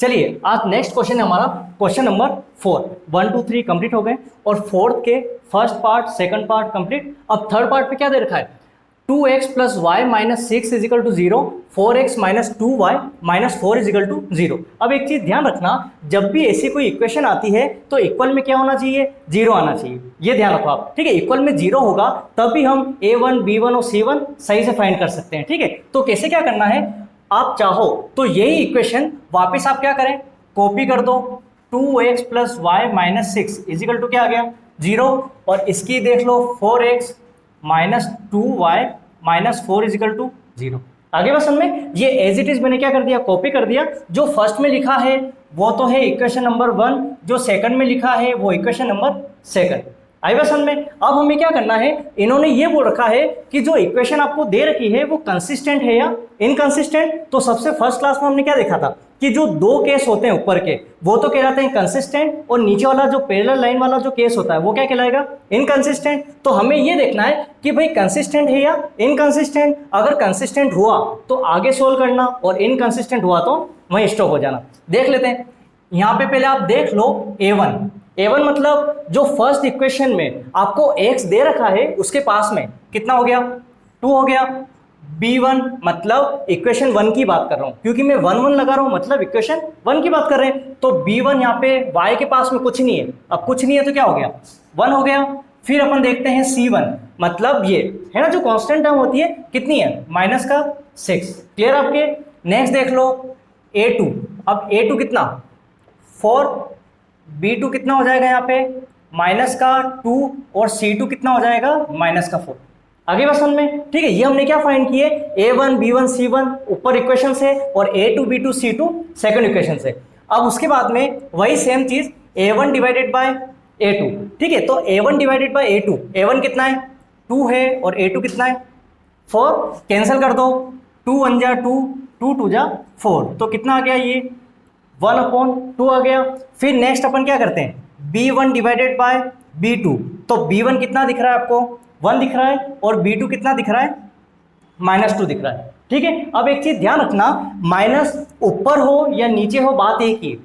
चलिए आज next question है हमारा क्वेश्चन नंबर 4। 1 2 3 कंप्लीट हो गए और फोर्थ के first part second part complete. अब थर्ड पार्ट पे क्या दे रखा है, 2x plus y minus 6 equal to 0, 4x minus 2y minus 4 equal to 0। अब एक चीज ध्यान रखना, जब भी ऐसी कोई इक्वेशन आती है तो इक्वल में क्या होना चाहिए, 0 आना चाहिए। ये ध्यान रखो आप, ठीक है। इक्वल में 0 होगा तब भी हम a1 b1 और c1 सही से फाइंड कर सकते हैं, ठीक है। तो कैसे क्या करना है, आप चाहो तो यही इक्वेशन वापस आप क्या करें, कॉपी कर दो। 2x plus y minus 6 equal to क्या आ गया, 0। और इसकी देख लो 4x minus 2y minus 4 equal to 0। आगे बस में ये एज इट इज मैंने क्या कर दिया, कॉपी कर दिया। जो फर्स्ट में लिखा है वो तो है इक्वेशन नंबर 1, जो सेकंड में लिखा है वो इक्वेशन नंबर 2। आई बस में अब हमें क्या करना है, इन्होंने ये बोल रखा है कि जो इक्वेशन आपको दे रखी है वो कंसिस्टेंट है या इनकंसिस्टेंट। तो सबसे फर्स्ट क्लास में हमने क्या देखा था कि जो दो केस होते हैं ऊपर के वो तो कहलाते हैं कंसिस्टेंट, और नीचे वाला जो पैरेलल लाइन वाला जो केस होता है वो क्या कहलाएगा, इनकंसिस्टेंट। तो हमें ये देखना है कि भाई कंसिस्टेंट है या इनकंसिस्टेंट। अगर कंसिस्टेंट हुआ तो आगे सोल्व करना, और इनकंसिस्टेंट हुआ तो वहीं स्टॉप हो जाना। देख लेते हैं, यहाँ पे पहले आप देख लो a1 मतलब जो फर्स्ट इक्वेशन में आपको x दे रखा है उसके पास में कितना हो गया, 2 हो गया। b1 मतलब इक्वेशन 1 की बात कर रहा हूं, क्योंकि मैं 1 1 लगा रहा हूं मतलब इक्वेशन 1 की बात कर रहे हैं। तो b1 यहाँ पे y के पास में कुछ नहीं है, अब कुछ नहीं है तो क्या हो गया, 1 हो गया। फिर अपन देखते हैं c1 मतलब ये है ना, जो कांस्टेंट टर्म होती है कितनी है, माइनस का 6। क्लियर आपके। नेक्स्ट देख लो a2, अब a2 कितना 4, b2 कितना हो जाएगा यहाँ पे माइनस का 2, और c2 कितना हो जाएगा माइनस का 4। आगे बस में, ठीक है। ये हमने क्या फाइंड किए, a1 b1 c1 ऊपर इक्वेशन से, और a2 b2 c2 second equation से। अब उसके बाद में वही सेम चीज a1 डिवाइडेड बाय a2, ठीक है। तो a1 divided by a2, a1 कितना है 2 है, और a2 कितना है 4, कैंसिल कर दो, 2 1 जा 2, 2 2 जा 4, तो कितना आ गया ये 1/2 आ गया। फिर नेक्स्ट अपन क्या करते हैं, b1 डिवाइडेड बाय b2, तो b1 कितना दिख रहा है आपको 1 दिख रहा है, और b2 कितना दिख रहा है -2 दिख रहा है, ठीक है। अब एक चीज ध्यान रखना, माइनस ऊपर हो या नीचे हो बात एक ही है,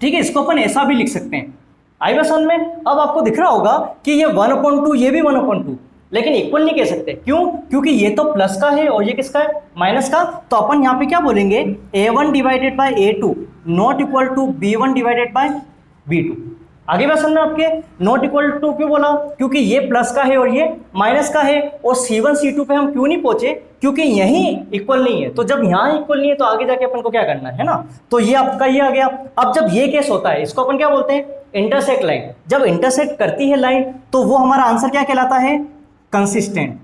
ठीक है। इसको अपन ऐसा भी लिख सकते हैं। आई बस में अब आपको दिख रहा होगा कि ये 1/2 ये भी 1/2, लेकिन इक्वल नहीं कह सकते, क्यों, क्योंकि ये तो प्लस का है और ये किसका है, माइनस का। तो अपन यहाँ पे क्या बोलेंगे, a1 divided by a2 not equal to b1 divided by b2। आगे बात समझना आपके, नॉट इक्वल टू क्यों बोला, क्योंकि ये प्लस का है और ये माइनस का है। और c1 c2 पे हम क्यों नहीं पहुंचे, क्योंकि यही इक्वल नहीं है। तो जब यहाँ इक्वल नहीं है तो आगे जाके अपन को क्या करना है ना, तो ये आपका ये आ गया। अब जब ये केस होता है इसको अपन क्या बोलते हैं, इंटरसेक्ट लाइन। जब इंटरसेक्ट करती है लाइन तो वो हमारा आंसर क्या कहलाता है, कंसिस्टेंट।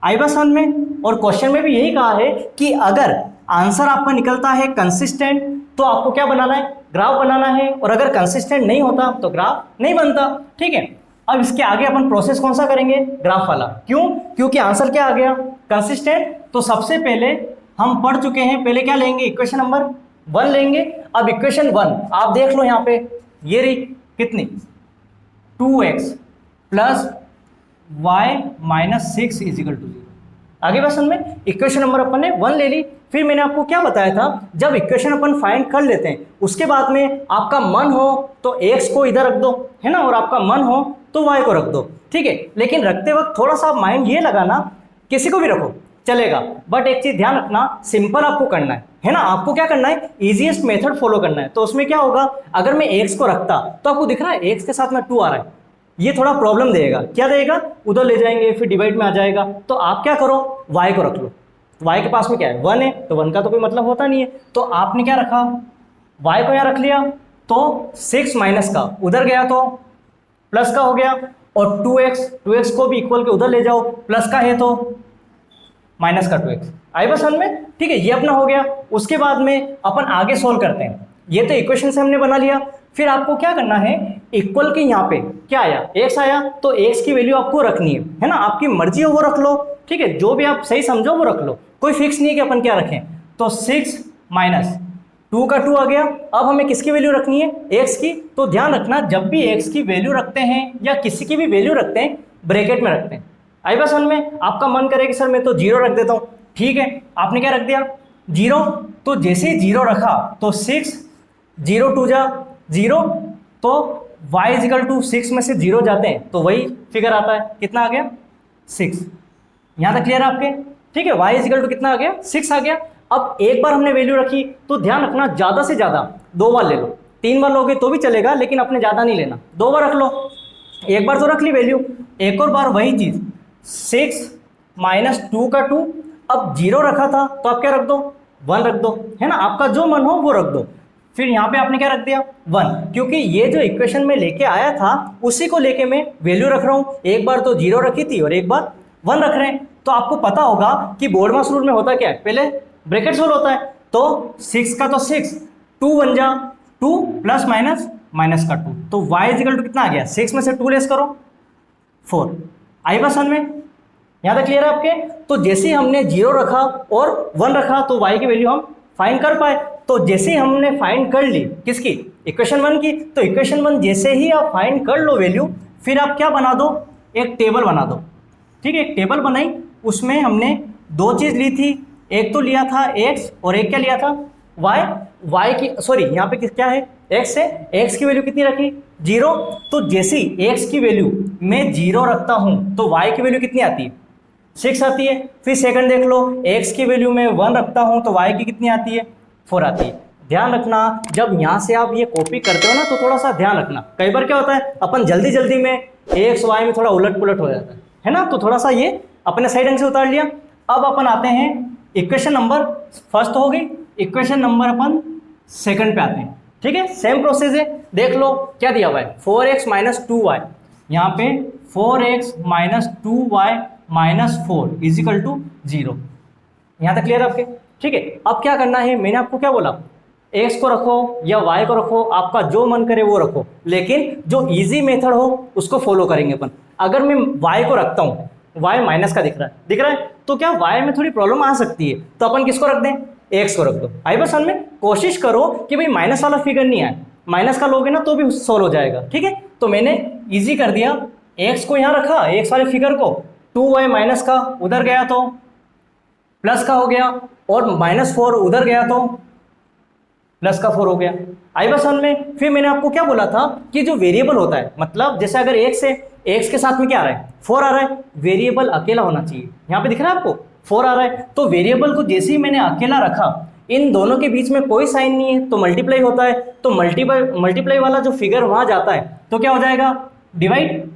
आई बस समझ में। और क्वेश्चन में भी यही कहा है कि अगर आंसर आपका निकलता है कंसिस्टेंट तो आपको क्या बनाना है, ग्राफ बनाना है, और अगर कंसिस्टेंट नहीं होता तो ग्राफ नहीं बनता, ठीक है। अब इसके आगे अपन प्रोसेस कौन सा करेंगे, ग्राफ वाला। क्यों, क्योंकि आंसर क्या आ गया, कंसिस्टेंट। तो सबसे पहले हम पढ़ चुके हैं, पहले क्या लेंगे, इक्वेशन नंबर 1 लेंगे। अब इक्वेशन 1 आप देख लो यहाँ पे, ये रही कितनी 2x plus y minus 6 equal to 0। आगे बस में इक्वेशन नंबर अपन ने 1 ले ली। फिर मैंने आपको क्या बताया था, जब इक्वेशन अपन फाइंड कर लेते हैं उसके बाद में आपका मन हो तो x को इधर रख दो, है ना, और आपका मन हो तो y को रख दो, ठीक है। लेकिन रखते वक्त थोड़ा सा माइंड ये लगाना, किसी को भी रखो चलेगा, बट एक चीज ध्यान रखना, सिंपल आपको करना है ना। आपको क्या करना है, इजीएस्ट मेथड फॉलो करना है। तो उसमें क्या होगा, अगर मैं x को रखता तो आपको दिख रहा है x के साथ में 2 आ रहा है, ये थोड़ा प्रॉब्लम देगा। क्या देगा, उधर ले जाएंगे फिर डिवाइड में आ जाएगा। तो आप क्या करो, y को रख लो। y के पास में क्या है 1 है, तो 1 का तो कोई मतलब होता नहीं है। तो आपने क्या रखा, y को यहाँ रख लिया, तो 6 माइनस का उधर गया तो प्लस का हो गया, और 2x को भी इक्वल के उधर ले जाओ, प्लस का है तो माइनस का 2x। आई बस समझ में, ठीक है। ये अपना हो गया। उसके बाद में अपन आगे सोल्व करते हैं। ये तो इक्वेशन से हमने बना लिया। फिर आपको क्या करना है, इक्वल के यहाँ पे क्या आया, x आया, तो x की वैल्यू आपको रखनी है ना। आपकी मर्जी हो वो रख लो, ठीक है, जो भी आप सही समझो वो रख लो, कोई फिक्स नहीं है कि अपन क्या रखें। तो 6 माइनस 2 का 2 आ गया। अब हमें किसकी वैल्यू रखनी है, x की। तो ध्यान रखना, जब भी x की वैल्यू रखते हैं या किसी की भी वैल्यू रखते हैं ब्रैकेट में रखते हैं। आई बस समझ में। आपका मन करे कि सर मैं तो 0 रख देता हूँ, ठीक है, आपने क्या रख दिया जीरो, तो जैसे ही जीरो रखा तो 6, 0 2 जा 0, तो y इजिकल टू 6 में से 0 जाते हैं तो वही फिगर आता है, कितना आ गया 6। यहाँ तक क्लियर है आपके? ठीक है, y इजिकल टू कितना आ गया 6 आ गया। अब एक बार हमने वैल्यू रखी तो ध्यान रखना ज़्यादा से ज़्यादा 2 बार ले लो, 3 बार लोगे तो भी चलेगा लेकिन अपने ज़्यादा नहीं लेना, 2 बार रख लो। एक बार तो रख ली वैल्यू, एक और बार वही चीज़ 6 माइनस 2 का 2, अब 0 रखा था तो आप क्या रख दो 1 रख दो, है ना, आपका जो मन हो वो रख दो। फिर यहाँ पे आपने क्या रख दिया 1, क्योंकि ये जो इक्वेशन में लेके आया था उसी को लेके मैं वैल्यू रख रहा हूँ। एक बार तो 0 रखी थी और एक बार 1 रख रहे हैं। तो आपको पता होगा कि बोर्डमास रूल में होता क्या है, पहले ब्रैकेट सोल्व होता है, तो 6 का तो 6, 2 बन जा 2 प्लस माइनस माइनस का 2, तो y इजिकल टू कितना आ गया 6 में से 2 लेस करो 4। आई बात समझ में? यहाँ तक क्लियर है आपके? तो जैसे ही हमने 0 रखा और 1 रखा तो y की वैल्यू हम फाइंड कर पाए। तो जैसे ही हमने फाइंड कर ली किसकी, इक्वेशन 1 की, तो इक्वेशन 1 जैसे ही आप फाइंड कर लो वैल्यू, फिर आप क्या बना दो, एक टेबल बना दो। ठीक है, एक टेबल बनाई, उसमें हमने 2 चीज़ ली थी, एक तो लिया था x और एक क्या लिया था y की, सॉरी यहाँ पे क्या है x है, x की वैल्यू कितनी रखी 0, तो जैसे ही x की वैल्यू मैं 0 रखता हूँ तो y की वैल्यू कितनी आती है 6 आती है। फिर सेकंड देख लो, x की वैल्यू में 1 रखता हूँ तो y की कितनी आती है 4 आती है। ध्यान रखना जब यहाँ से आप ये कॉपी करते हो ना तो थोड़ा सा ध्यान रखना, कई बार क्या होता है अपन जल्दी जल्दी में x y में थोड़ा उलट पुलट हो जाता है ना, तो थोड़ा सा ये अपने सही ढंग से उतार लिया। अब अपन आते हैं इक्वेशन नंबर फर्स्ट हो गई, इक्वेशन नंबर अपन सेकंड पे आते हैं। ठीक है, सेम प्रोसेस है, देख लो क्या दिया हुआ है 4x माइनस 2y, यहाँ पे 4x minus 2y minus 4 equal to 0। यहाँ तक क्लियर है आपके? ठीक है, अब क्या करना है, मैंने आपको क्या बोला, x को रखो या y को रखो, आपका जो मन करे वो रखो, लेकिन जो इजी मेथड हो उसको फॉलो करेंगे अपन। अगर मैं y को रखता हूँ, y माइनस का दिख रहा है तो क्या y में थोड़ी प्रॉब्लम आ सकती है, तो अपन किसको रख दें, x को रख दो। आई बस में कोशिश करो कि भाई माइनस वाला फिगर नहीं आए, माइनस का लोगे ना तो भी सोल्व हो जाएगा। ठीक है, तो मैंने इजी कर दिया, x को यहाँ रखा, x वाले फिगर को, 2y माइनस का उधर गया तो प्लस का हो गया, और माइनस 4 उधर गया तो प्लस का 4 हो गया। आई बस में फिर मैंने आपको क्या बोला था कि जो वेरिएबल होता है, मतलब जैसे अगर x है, x के साथ में क्या आ रहा है 4 आ रहा है, वेरिएबल अकेला होना चाहिए। यहाँ पे दिख रहा है आपको 4 आ रहा है, तो वेरिएबल को जैसे ही मैंने अकेला रखा, इन दोनों के बीच में कोई साइन नहीं है तो मल्टीप्लाई होता है, तो मल्टीप्लाई वाला जो फिगर वहां जाता है तो क्या हो जाएगा डिवाइड।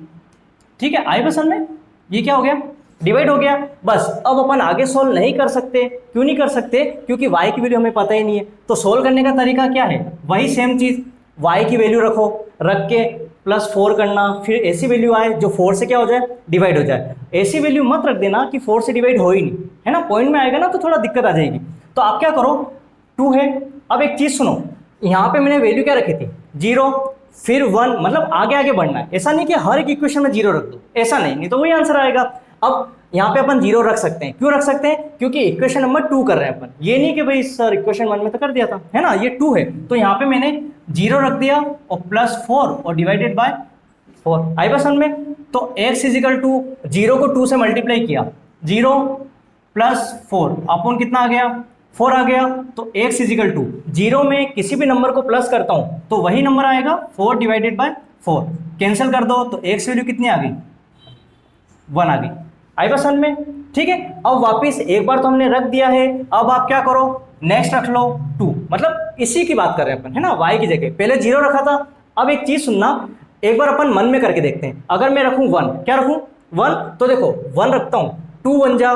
ठीक है, आई बस में ये क्या हो गया डिवाइड हो गया। बस अब अपन आगे सोल्व नहीं कर सकते, क्यों नहीं कर सकते, क्योंकि y की वैल्यू हमें पता ही नहीं है। तो सोल्व करने का तरीका क्या है, वही सेम चीज, y की वैल्यू रखो, रख के प्लस 4 करना, फिर ऐसी वैल्यू आए जो 4 से क्या हो जाए डिवाइड हो जाए। ऐसी वैल्यू मत रख देना कि 4 से डिवाइड हो ही नहीं, है ना, पॉइंट में आएगा ना तो थोड़ा दिक्कत आ जाएगी। तो आप क्या करो 2 है, अब एक चीज सुनो, यहाँ पे मैंने वैल्यू क्या रखी थी 0 फिर 1, मतलब आगे आगे बढ़ना है, ऐसा नहीं कि हर एक इक्वेशन में 0 रख दो, ऐसा नहीं तो वही आंसर आएगा। अब यहाँ पे अपन 0 रख सकते हैं, क्यों रख सकते हैं, क्योंकि इक्वेशन नंबर 2 कर रहे हैं अपन, ये नहीं कि भाई सर इक्वेशन 1 में तो कर दिया था, है ना, ये 2 है तो यहाँ पे मैंने 0 रख दिया और प्लस 4 और डिवाइडेड बाय 4। आई बस में तो x इजिकल टू 0 को 2 से मल्टीप्लाई किया, 0 प्लस 4 अपन कितना आ गया 4 आ गया, तो x इजिकल टू 0 में किसी भी नंबर को प्लस करता हूँ तो वही नंबर आएगा 4 डिवाइडेड बाय 4, कैंसिल कर दो तो x वैल्यू कितनी आ गई 1 आ गई। आई बस में? ठीक है, अब वापिस एक बार तो हमने रख दिया है, अब आप क्या करो नेक्स्ट रख लो 2, मतलब इसी की बात कर रहे हैं अपन, है ना, y की जगह पहले 0 रखा था। अब एक चीज सुनना, एक बार अपन मन में करके देखते हैं, अगर मैं रखूं 1, क्या रखूं 1, तो देखो 1 रखता हूं, 2 1 जा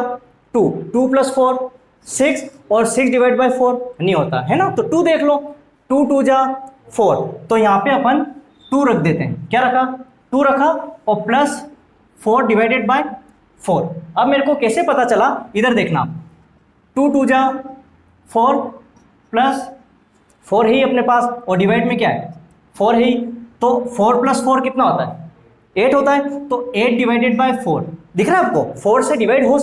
2, 2 प्लस 4 6, और 6 डिवाइड बाय 4 नहीं होता, है ना, तो 2 देख लो, 2 2 जा 4, तो यहाँ पे अपन 2 रख देते हैं, क्या रखा 2 रखा और प्लस 4 डिवाइडेड बाय 4। अब मेरे को कैसे पता चला, इधर देखना, 2 2 जा 4 प्लस 4 है ही अपने पास, और डिवाइड में क्या है 4 है ही, तो 4 प्लस 4 कितना होता है 8 होता है, तो 8 डिवाइडेड बाय 4 दिख रहा है आपको, 4 से डिवाइड हो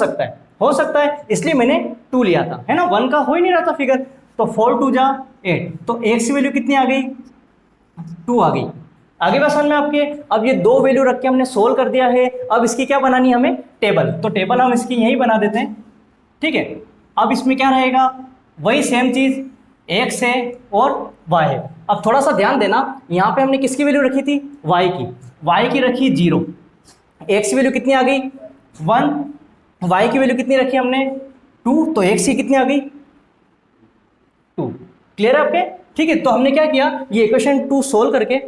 सकता है, इसलिए मैंने 2 लिया था, है ना, 1 का हो ही नहीं रहा था फिगर, तो 4 2 जा 8, तो x की वैल्यू कितनी आ गई 2 आ गई। आगे बात समझ में आपके? अब ये 2 वैल्यू रख के हमने सोल्व कर दिया है, अब इसकी क्या बनानी है हमें टेबल, तो टेबल हम इसकी यही बना देते हैं। ठीक है, अब इसमें क्या रहेगा वही सेम चीज़ x है और y है। अब थोड़ा सा ध्यान देना, यहाँ पे हमने किसकी वैल्यू रखी थी, y की रखी 0, x की वैल्यू कितनी आ गई 1, y की वैल्यू कितनी रखी हमने 2, तो x की कितनी आ गई 2। क्लियर है आपके? ठीक है, तो हमने क्या किया, ये इक्वेशन 2 सोल्व करके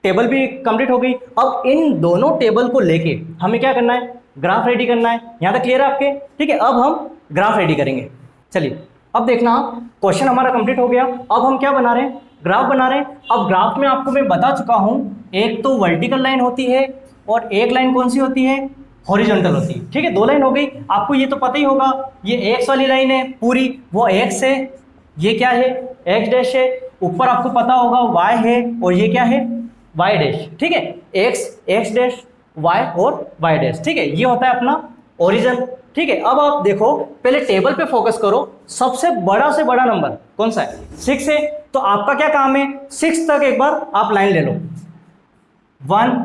टेबल भी कंप्लीट हो गई। अब इन दोनों टेबल को लेके हमें क्या करना है, ग्राफ रेडी करना है। यहाँ तक क्लियर है आपके? ठीक है, अब हम ग्राफ रेडी करेंगे। चलिए अब देखना, क्वेश्चन हमारा कंप्लीट हो गया। अब हम क्या बना रहे हैं, ग्राफ बना रहे हैं। अब ग्राफ में आपको मैं बता चुका हूँ, एक तो वर्टिकल लाइन होती है और एक लाइन कौन सी होती है, हॉरिजॉन्टल होती है। ठीक है, 2 लाइन हो गई। आपको ये तो पता ही होगा, ये एक्स वाली लाइन है पूरी, वो एक्स है, ये क्या है एक्स डैश है, ऊपर आपको पता होगा वाई है, और ये क्या है वाई डैश। ठीक है, एक्स डैश वाई और वाई डैश। ठीक है, ये होता है अपना ओरिजिन। ठीक है, अब आप देखो, पहले टेबल पे फोकस करो, सबसे बड़ा से बड़ा नंबर कौन सा है, 6 है। तो आपका क्या काम है, 6 तक एक बार आप लाइन ले लो, 1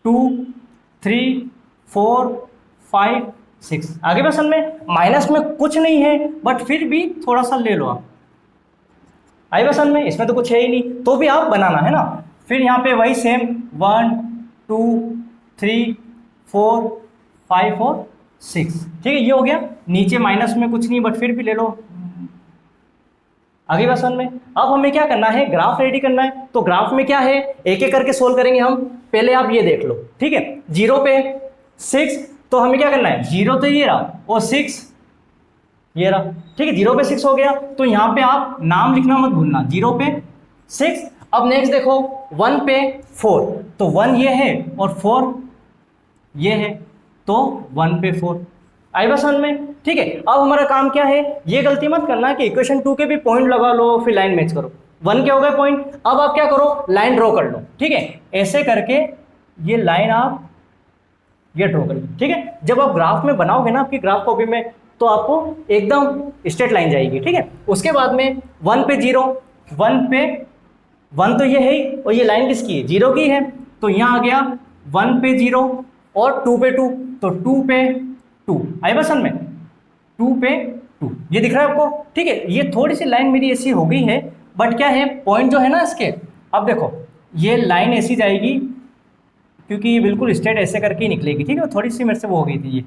2 3 4 5 6। आगे बसन में माइनस में कुछ नहीं है, बट फिर भी थोड़ा सा ले लो आप। आई बसन में इसमें तो कुछ है ही नहीं, तो भी आप बनाना है ना। फिर यहाँ पे वही सेम 1 2 3 4 5 और 6। ठीक है, ये हो गया। नीचे माइनस में कुछ नहीं, बट फिर भी ले लो। आगे बसन में अब हमें क्या करना है, ग्राफ रेडी करना है। तो ग्राफ में क्या है, एक एक करके सोल्व करेंगे हम। पहले आप ये देख लो, ठीक है, 0 पे 6, तो हमें क्या करना है, 0 तो ये रहा और 6 ये रहा। ठीक है, 0 पे 6 हो गया, तो यहाँ पे आप नाम लिखना मत भूलना, 0 पे 6। अब नेक्स्ट देखो, 1 पे 4, तो 1 ये है और 4 ये है, तो 1 पे 4। आई बस 1 में। ठीक है, अब हमारा काम क्या है, ये गलती मत करना कि इक्वेशन 2 के भी पॉइंट लगा लो फिर लाइन मैच करो। 1 के हो गए पॉइंट, अब आप क्या करो, लाइन ड्रॉ कर लो। ठीक है, ऐसे करके ये लाइन आप ये ड्रॉ कर लो। ठीक है, जब आप ग्राफ में बनाओगे ना आपकी ग्राफ कॉपी में, तो आपको एकदम स्ट्रेट लाइन जाएगी। ठीक है, उसके बाद में 1 पे 0, 1 पे 1 तो ये है ही, और ये लाइन किसकी है, 0 की है, तो यहाँ आ गया 1 पे 0 और 2 पे 2, तो 2 पे 2। आई बसन में 2 पे 2, ये दिख रहा है आपको। ठीक है, ये थोड़ी सी लाइन मेरी ऐसी हो गई है, बट क्या है, पॉइंट जो है ना इसके, अब देखो ये लाइन ऐसी जाएगी, क्योंकि ये बिल्कुल स्ट्रेट ऐसे करके ही निकलेगी। ठीक है, थोड़ी सी मेरे से वो हो गई थी, ये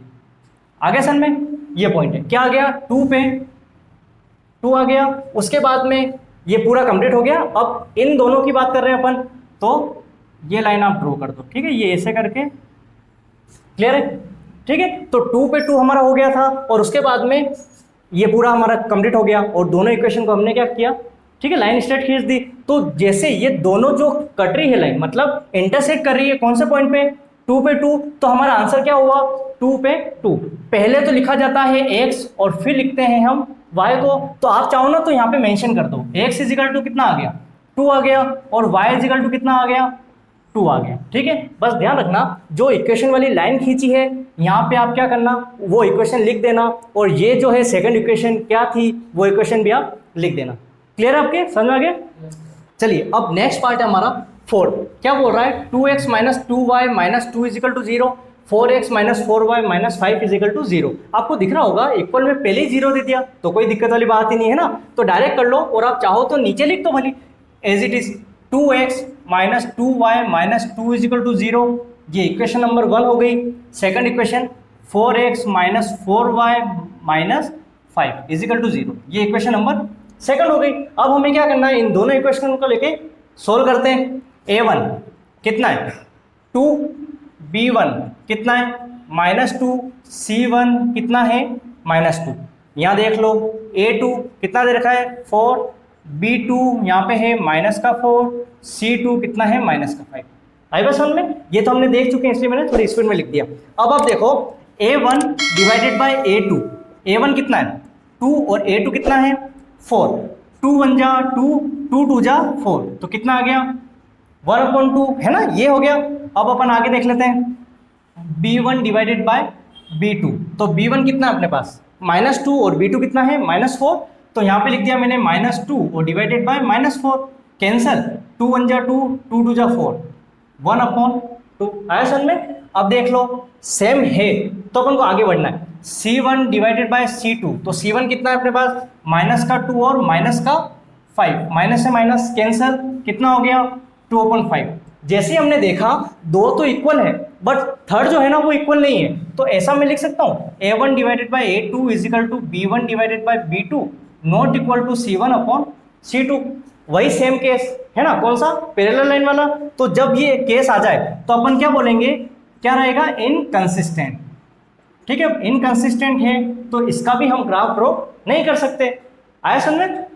आगे सन में ये पॉइंट है, क्या आ गया 2 पे 2 आ गया। उसके बाद में ये पूरा कंप्लीट हो गया। अब इन दोनों की बात कर रहे हैं अपन, तो ये लाइन आप ड्रॉ कर दो। ठीक है, ये ऐसे करके, क्लियर है? ठीक है, तो 2 पे 2 हमारा हो गया था, और उसके बाद में ये पूरा हमारा कंप्लीट हो गया, और दोनों इक्वेशन को हमने क्या किया, ठीक है, लाइन स्ट्रेट खींच दी। तो जैसे ये दोनों जो कट रही है लाइन, मतलब इंटरसेक्ट कर रही है कौन से पॉइंट पे, 2 पे 2, तो हमारा आंसर क्या हुआ, 2 पे 2। पहले तो लिखा जाता है x और फिर लिखते हैं हम y को। तो आप चाहो ना तो यहाँ पे मेंशन कर दो, x इजिकल टू कितना आ गया 2 आ गया, और y इजिकल टू कितना आ गया 2 आ गया। ठीक है, बस ध्यान रखना, जो इक्वेशन वाली लाइन खींची है यहाँ पे आप क्या करना, वो इक्वेशन लिख देना, और ये जो है सेकंड इक्वेशन क्या थी, वो इक्वेशन भी आप लिख देना। क्लियर है आपके, समझ में आ गया? चलिए अब नेक्स्ट पार्ट है हमारा 4। क्या बोल रहा है, 2x minus 2y minus 2 equal to 0, 4x minus 4y minus 5 equal to 0। आपको दिख रहा होगा इक्वल में पहले ही 0 दे दिया, तो कोई दिक्कत वाली बात ही नहीं है ना। तो डायरेक्ट कर लो, और आप चाहो तो नीचे लिख दो भली, as it is 2x minus 2y minus 2 equal to 0। ये इक्वेशन नंबर 1 हो गई। Second equation 4x minus 4y minus 5 equal to 0, ये इक्वेशन नंबर सेकंड हो गई। अब हमें क्या करना है, इन दोनों इक्वेशन को लेके सोल्व करते हैं। a1 कितना है 2, b1 कितना है -2, c1 कितना है -2। यहाँ देख लो a2 कितना दे रखा है 4, b2 यहाँ पे है -4, c2 कितना है -5। आई बस समझ में, ये तो हमने देख चुके हैं, इसलिए मैंने थोड़ी स्पीड में लिख दिया। अब आप देखो a1 divided by a2, a1 कितना है 2 और a2 कितना है 4, 2 1 जा 2, 2 2 जा 4, तो कितना आ गया 1/2 है ना, ये हो गया। अब अपन आगे देख लेते हैं b1 डिवाइडेड बाय b2, तो b1 कितना है अपने पास -2 और b2 कितना है -4, तो यहाँ पे लिख दिया मैंने -2 और डिवाइडेड बाय -4, कैंसल 2 1 जा 2, 2 2 जा 4, 1/2 आया समझ में। अब देख लो सेम है, तो अपन को आगे बढ़ना है। C1 डिवाइडेड बाय C2, तो C1 कितना है अपने पास, माइनस का 2 और माइनस का 5, माइनस से माइनस कैंसल, कितना हो गया 2/5। जैसे हमने देखा दो तो इक्वल है बट थर्ड जो है ना वो इक्वल नहीं है, तो ऐसा मैं लिख सकता हूँ A1 divided by A2 is equal to B1 divided by B2 not equal to C1 upon C2। वही सेम केस है ना, कौन सा, पैरेलल लाइन वाला। तो जब ये केस आ जाए तो अपन क्या बोलेंगे, क्या रहेगा, इनकंसिस्टेंट। ठीक है, इनकंसिस्टेंट है तो इसका भी हम ग्राफ ड्रॉ नहीं कर सकते। आया समझ में।